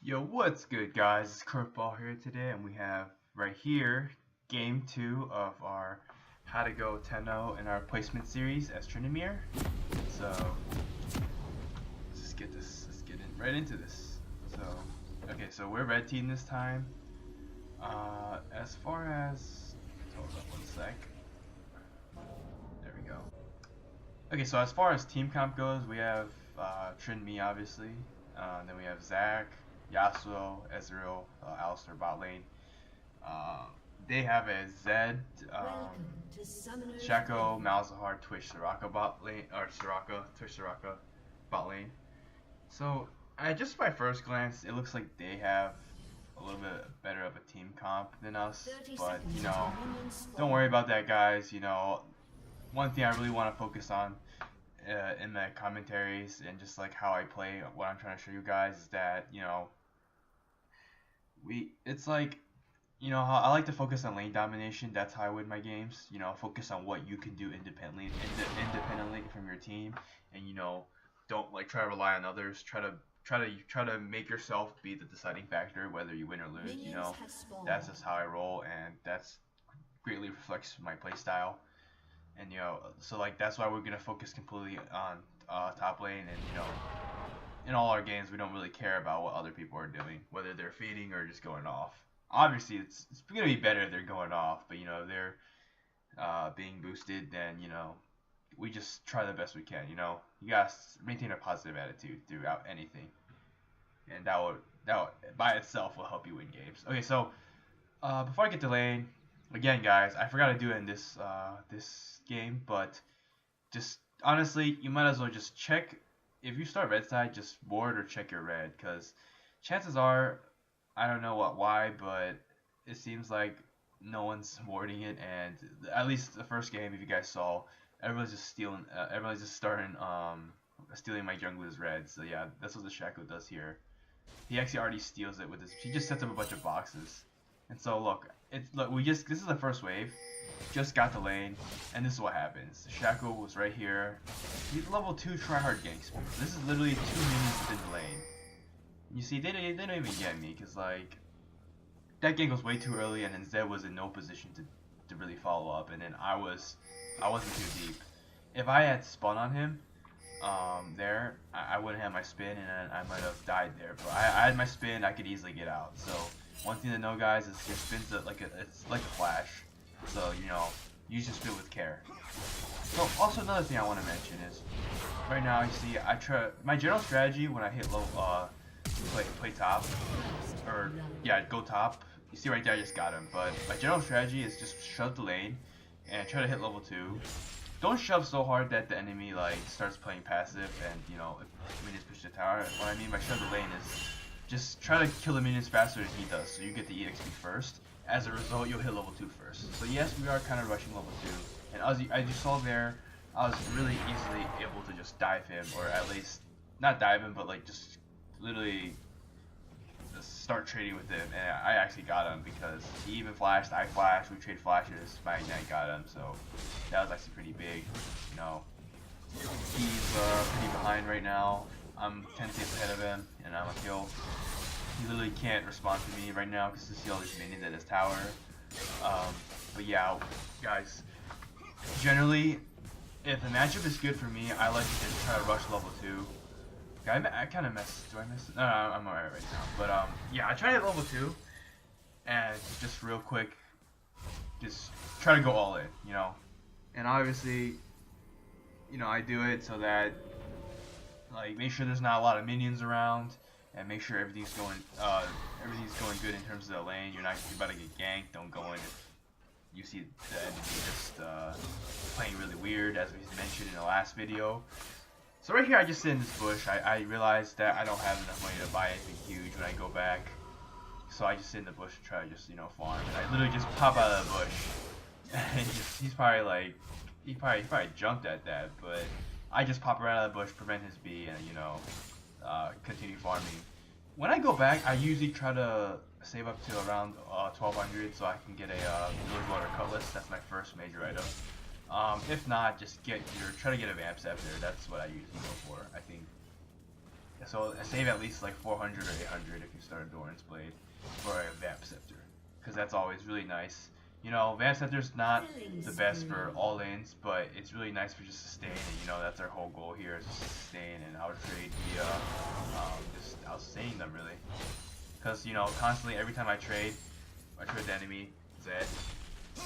Yo, what's good, guys? It's Curveball here today, and we have right here game 2 of our How to Go 10-0 in our placement series as Tryndamere. So, let's just get this, let's get in right into this. So, okay, so we're red team this time. As far as, hold up one sec. There we go. Okay, so as far as team comp goes, we have Trin me obviously. Then we have Zach, Yasuo, Ezreal, Alistar bot lane. Uh, they have a Zed, Shaco, Malzahar, Twitch, Soraka bot lane, or Soraka, Twitch, Soraka bot lane. So, just by first glance, it looks like they have a little bit better of a team comp than us. But, don't worry about that, guys. One thing I really want to focus on in my commentaries and just like how I play, what I'm trying to show you guys is that, it's like, how I like to focus on lane domination. That's how I win my games. Focus on what you can do independently from your team, and don't like try to rely on others. Try to make yourself be the deciding factor whether you win or lose. That's just how I roll, and that's greatly reflects my play style. And so like that's why we're gonna focus completely on top lane, and in all our games we don't really care about what other people are doing, whether they're feeding or just going off. Obviously, it's gonna be better if they're going off, but if they're being boosted, then we just try the best we can. You gotta maintain a positive attitude throughout anything, and that would by itself will help you win games. Okay, so before I get to lane, again, guys, I forgot to do it in this game, but just honestly, you might as well just check if you start red side, just ward or check your red, because chances are, I don't know why, but it seems like no one's warding it, and at least the first game, if you guys saw, everyone's just stealing, everyone's just starting stealing my jungler's red. So yeah, that's what the Shaco does here. He actually already steals it with his. He just sets up a bunch of boxes, and so look, this is the first wave. Just got the lane, and this is what happens. Shaco was right here. He's level 2 tryhard ganks. This is literally 2 minions within the lane. You see, they don't even get me, because like that gank was way too early, and then Zed was in no position to really follow up, and then I wasn't too deep. If I had spun on him, I wouldn't have my spin, and I might have died there. But I had my spin, I could easily get out. So one thing to know, guys, is your spin's it's like a flash. So use your spin with care. So also another thing I want to mention is, right now you see my general strategy when I hit low play top, or yeah, go top. You see right there, I just got him. But my general strategy is just shove the lane and try to hit level 2. Don't shove so hard that the enemy like starts playing passive and if minions push the tower. What I mean by shove the lane is just try to kill the minions faster than he does, so you get the EXP first. As a result, you'll hit level 2 first. So yes, we are kind of rushing level 2, and as you saw there, I was really easily able to just dive him, or at least not dive him, but like just literally just start trading with him, and I actually got him because he even flashed, I flashed, we trade flashes, my ignite got him, so that was actually pretty big. He's pretty behind right now. I'm 10 ticks ahead of him, and I'm a kill. He literally can't respond to me right now because you see all these minions at his tower. But yeah, guys, generally, if the matchup is good for me, I like to just try to rush level 2. I kind of messed. Do I miss? No, I'm alright right now. But yeah, I try to hit level 2, and just real quick, just try to go all in, And obviously, I do it so that, like, make sure there's not a lot of minions around, and make sure everything's going good in terms of the lane. You're about to get ganked. Don't go in if you see the enemy just playing really weird, as we mentioned in the last video. So right here, I just sit in this bush. I realized that I don't have enough money to buy anything huge when I go back, so I just sit in the bush and try to just farm. And I literally just pop out of the bush, and he's probably like he probably jumped at that, but I just pop right out of the bush, prevent his B, and continue farming. When I go back, I usually try to save up to around 1200 so I can get a Village Water Cutlass. That's my first major item. If not, just try to get a Vamp Scepter. That's what I usually go for. I think So save at least like 400 or 800 if you start a Doran's Blade for a Vamp Scepter, because that's always really nice. You know, Vamp Scepter's not the best for all lanes, but it's really nice for just sustain, and you know that's our whole goal here is just sustain and outtrade via just outsustaining them really. Because you know, constantly every time I trade the enemy Zed,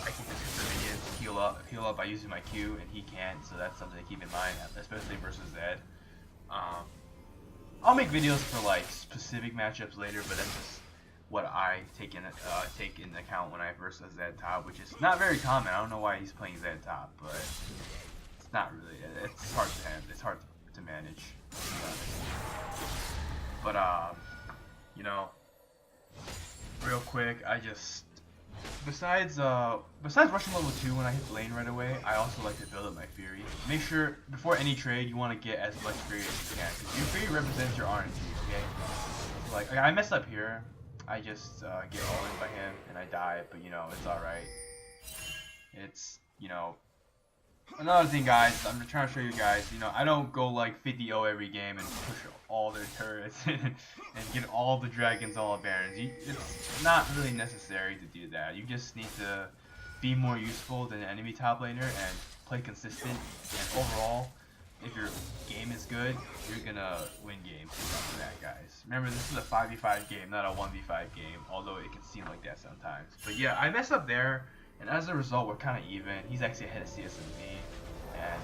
I can just hit the minions, heal up by using my Q, and he can't, so that's something to keep in mind, especially versus Zed. I'll make videos for like specific matchups later, but that's just what I take in account when I versus Zed top, which is not very common. I don't know why he's playing Zed top, but it's not really. It's hard to have. It's hard to manage. To be honest. But you know, real quick, I just besides rushing level 2 when I hit the lane right away, I also like to build up my Fury. Make sure before any trade you want to get as much Fury as you can, because your Fury represents your RNG. Okay, like I messed up here. I just get all in by him and I die, but you know, it's alright. It's, you know, another thing guys, I'm just trying to show you guys, you know, I don't go like 50-0 every game and push all their turrets and get all the dragons, all the barons. It's not really necessary to do that. You just need to be more useful than an enemy top laner and play consistent, and overall, if your game is good, you're gonna win games after that, guys. Remember, this is a 5v5 game, not a 1v5 game, although it can seem like that sometimes. But yeah, I messed up there, and as a result, we're kind of even. He's actually ahead of CS and me, and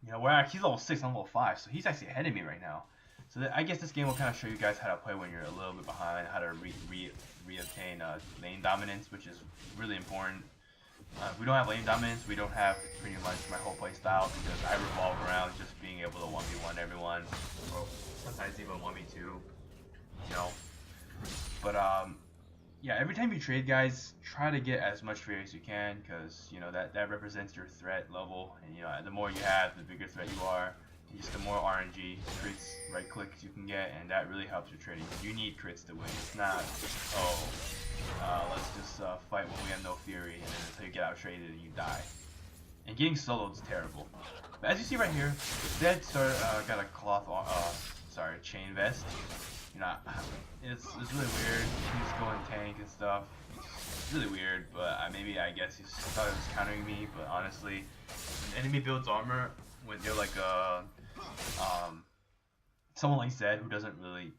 you know, he's level 6, I'm level 5, so he's actually ahead of me right now. So I guess this game will kind of show you guys how to play when you're a little bit behind, how to re-obtain lane dominance, which is really important. If we don't have lane dominance, we don't have pretty much my whole play style, because I revolve around just being able to 1v1 everyone, or sometimes even 1v2, you know. But yeah, every time you trade, guys, try to get as much Fury as you can, because you know that represents your threat level, and you know the more you have, the bigger threat you are, and just the more RNG crits, right clicks you can get, and that really helps your trading. You need crits to win. It's not let's just fight when we have no Fury, and then until you get out traded and you die. And getting soloed is terrible. But as you see right here, Zed got a cloth, chain vest. You know, it's really weird. He's going tank and stuff. It's really weird, but maybe I guess he thought it was countering me. But honestly, when enemy builds armor, when they're like someone like Zed who doesn't really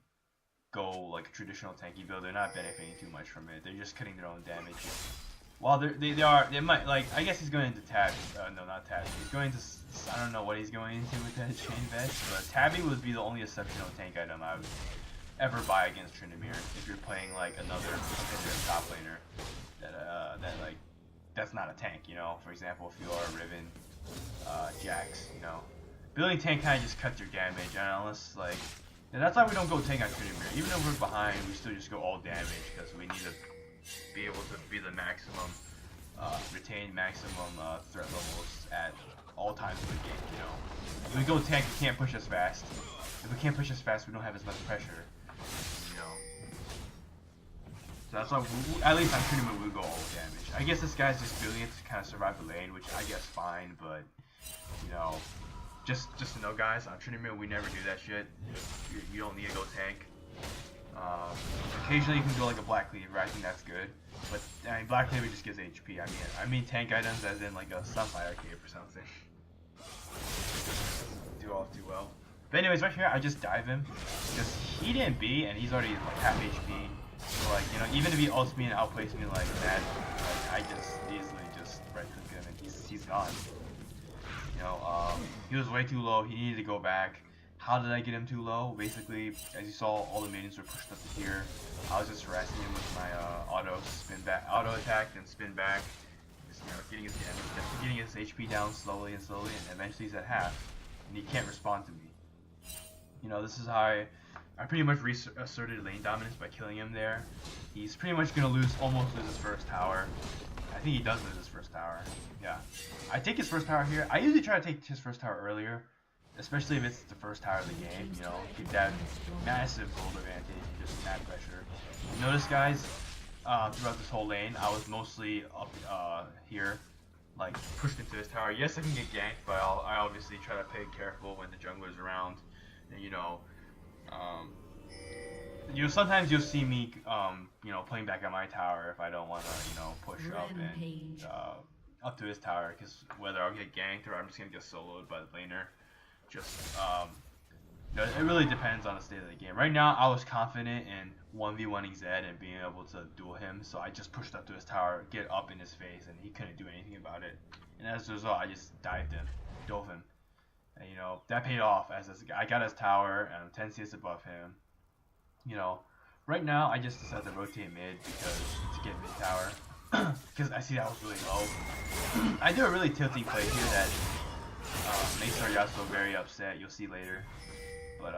go like a traditional tanky build, they're not benefiting too much from it. They're just cutting their own damage. While they might, like, I guess he's going into Tab, no, not Tab. He's going to, I don't know what he's going into with that chain vest, but Tabby would be the only exceptional tank item I would ever buy against Tryndamere if you're playing like another competitive top laner that's not a tank, you know. For example, if you are a Riven, Jax, you know, building tank kind of just cuts your damage, and unless like, and that's why we don't go tank on Tryndamere. Even though we're behind, we still just go all damage because we need to be able to be the maximum, retain maximum threat levels at all times of the game, you know. If we go tank, we can't push us fast. If we can't push us fast, we don't have as much pressure, you know. So that's why, at least on Tryndamere, we go all damage. I guess this guy's just building it to kind of survive the lane, which I guess fine, but, you know, just to know, guys, on Tryndamere, we never do that shit. You don't need to go tank. Occasionally you can go like a Black Cleaver, I think that's good. But I mean, Black Cleaver just gives HP. I mean tank items as in like a Sunfire Cape or something. Do all too well. But anyways, right here I just dive him because he didn't B and he's already like half HP. So like, you know, even if he ults me and outplays me like that, like, I just easily just right click him and he's gone. You know, he was way too low. He needed to go back. How did I get him too low? Basically, as you saw, all the minions were pushed up to here. I was just harassing him with my auto attack, and spin back. Just, you know, getting his damage, getting his HP down slowly, and eventually he's at half, and he can't respond to me. You know, this is how I pretty much reasserted lane dominance by killing him there. He's pretty much gonna almost lose his first tower. I think he does lose his first tower. Yeah, I take his first tower here. I usually try to take his first tower earlier, especially if it's the first tower of the game, you know, get that massive gold advantage and just mad pressure. Notice, guys, throughout this whole lane, I was mostly up here, like pushed into this tower. Yes, I can get ganked, but I obviously try to play careful when the jungler's around. And, you know, Um, sometimes you'll see me, playing back at my tower if I don't want to, push up and up to his tower, because whether I'll get ganked or I'm just gonna get soloed by the laner, just it really depends on the state of the game. Right now, I was confident in 1v1ing Zed and being able to duel him, so I just pushed up to his tower, get up in his face, and he couldn't do anything about it. And as a result, I just dove him. And, that paid off, as I got his tower, and I'm 10 CS above him. Right now, I just decided to rotate mid to get mid tower, because I see that was really low. I do a really tilting play here that makes our Yasuo very upset, you'll see later. But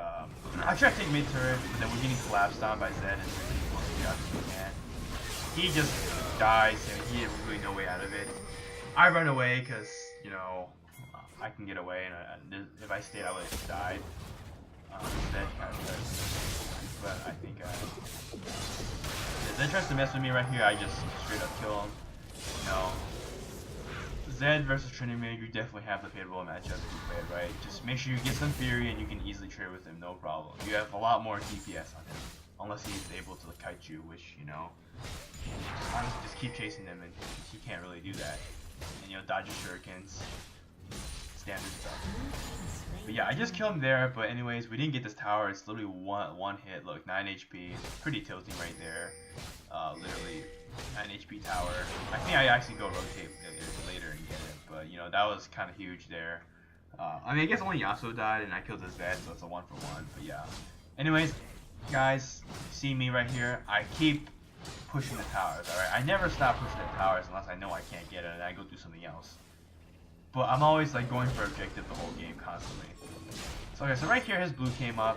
I tried to take mid turret, but then we're getting collapsed on by Zed, and he just dies, and he has really no way out of it. I run away because, I can get away, and if I stayed, I would have died. Zed kind of does, but I think if Zed tries to mess with me right here, I just straight up kill him. Zed versus Tryndamere, you definitely have the favorable matchup if you play it right. Just make sure you get some Fury and you can easily trade with him, no problem. You have a lot more DPS on him, unless he's able to kite you, which, honestly just keep chasing him and he can't really do that. And, dodge your shurikens, standard stuff. But yeah, I just killed him there, but anyways, we didn't get this tower. It's literally one hit, look, 9 HP, pretty tilting right there. Literally 9 HP tower. I think I actually go rotate later and get it, but that was kind of huge there. I guess only Yasuo died and I killed his Zed, so it's a 1-for-1, but yeah. Anyways, guys, see me right here. I keep pushing the towers, alright? I never stop pushing the towers unless I know I can't get it and I go do something else. But I'm always going for objective the whole game constantly. So okay, so right here his blue came up.